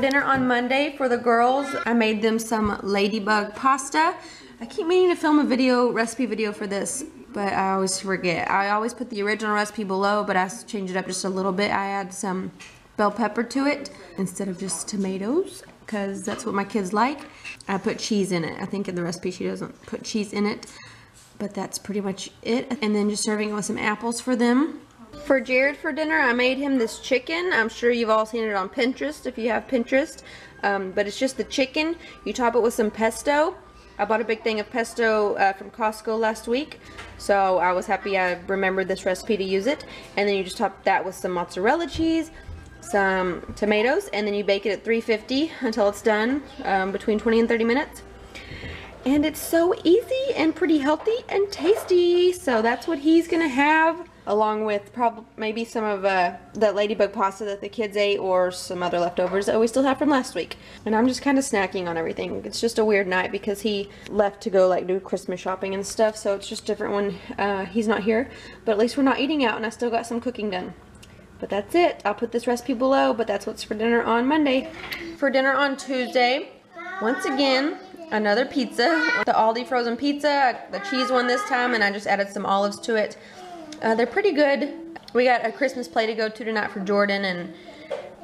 dinner on Monday for the girls, I made them some ladybug pasta. I keep meaning to film a recipe video for this, but I always forget. I always put the original recipe below, but I change it up just a little bit. I add some bell pepper to it instead of just tomatoes, because that's what my kids like. I put cheese in it. I think in the recipe she doesn't put cheese in it, but that's pretty much it. And then just serving it with some apples for them. For Jared for dinner, I made him this chicken. I'm sure you've all seen it on Pinterest if you have Pinterest, but it's just the chicken. You top it with some pesto. I bought a big thing of pesto from Costco last week, so I was happy I remembered this recipe to use it. And then you just top that with some mozzarella cheese, some tomatoes, and then you bake it at 350 until it's done, between 20 and 30 minutes. And it's so easy and pretty healthy and tasty. So that's what he's gonna have, along with probably maybe some of that ladybug pasta that the kids ate, or some other leftovers that we still have from last week. And I'm just kind of snacking on everything. It's just a weird night because he left to go like do Christmas shopping and stuff, so it's just different when he's not here. But at least we're not eating out, and I still got some cooking done. But that's it. I'll put this recipe below, but that's what's for dinner on Monday. For dinner on Tuesday, once again, another pizza. The Aldi frozen pizza, the cheese one this time, and I just added some olives to it. They're pretty good. We got a Christmas play to go to tonight for Jordan, and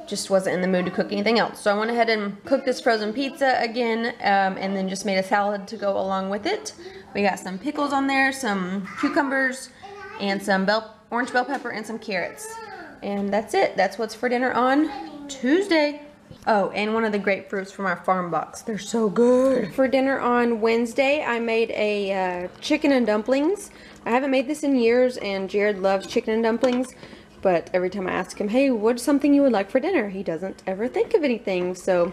just wasn't in the mood to cook anything else. So I went ahead and cooked this frozen pizza again, and then just made a salad to go along with it. We got some pickles on there, some cucumbers, and some orange bell pepper, and some carrots. And that's it. That's what's for dinner on Tuesday. Oh, and one of the grapefruits from our farm box. They're so good. For dinner on Wednesday, I made a chicken and dumplings. I haven't made this in years, and Jared loves chicken and dumplings, but every time I ask him, hey, what's something you would like for dinner? He doesn't ever think of anything, so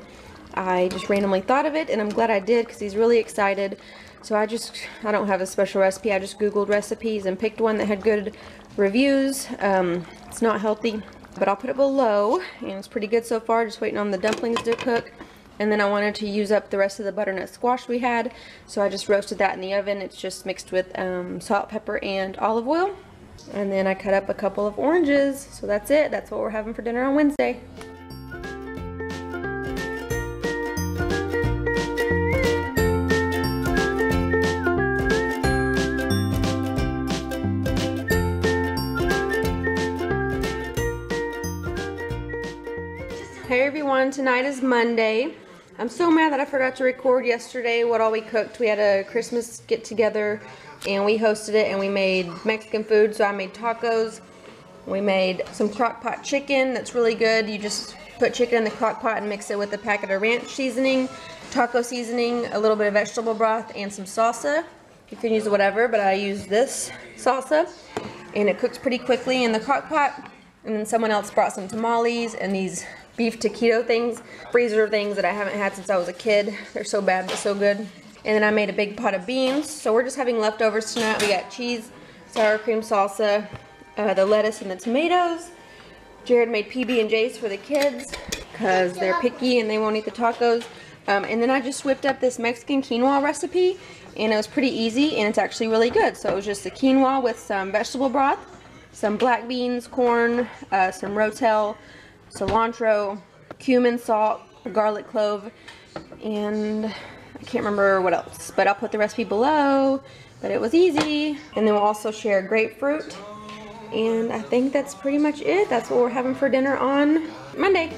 I just randomly thought of it, and I'm glad I did because he's really excited. So I don't have a special recipe. I just Googled recipes and picked one that had good reviews. It's not healthy, but I'll put it below, and it's pretty good so far. Just waiting on the dumplings to cook. And then I wanted to use up the rest of the butternut squash we had, so I just roasted that in the oven. It's just mixed with salt, pepper, and olive oil. And then I cut up a couple of oranges. So that's it. That's what we're having for dinner on Wednesday. Hey everyone, tonight is Monday. I'm so mad that I forgot to record yesterday what all we cooked. We had a Christmas get together and we hosted it, and we made Mexican food. So I made tacos. We made some crock pot chicken that's really good. You just put chicken in the crock pot and mix it with a packet of ranch seasoning, taco seasoning, a little bit of vegetable broth, and some salsa. You can use whatever, but I use this salsa, and it cooks pretty quickly in the crock pot. And then someone else brought some tamales and these beef taquito things, freezer things that I haven't had since I was a kid. They're so bad but so good. And then I made a big pot of beans. So we're just having leftovers tonight. We got cheese, sour cream salsa, the lettuce and the tomatoes. Jared made PB&Js for the kids because they're picky and they won't eat the tacos. And then I just whipped up this Mexican quinoa recipe, and it was pretty easy, and it's actually really good. So it was just the quinoa with some vegetable broth, some black beans, corn, some rotel, cilantro, cumin, salt, garlic clove, and I can't remember what else, but I'll put the recipe below. But it was easy. And then we'll also share grapefruit, and I think that's pretty much it. That's what we're having for dinner on Monday.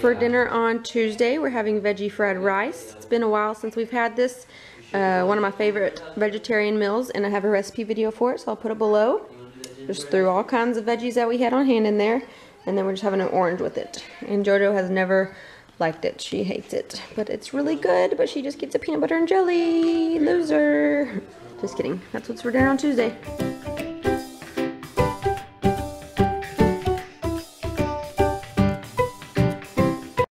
For dinner on Tuesday, we're having veggie fried rice. It's been a while since we've had this. One of my favorite vegetarian meals, and I have a recipe video for it, so I'll put it below. Just threw all kinds of veggies that we had on hand in there, and then we're just having an orange with it. And JoJo has never liked it. She hates it, but it's really good, but she just gets a peanut butter and jelly. Loser. Just kidding. That's what's for dinner on Tuesday.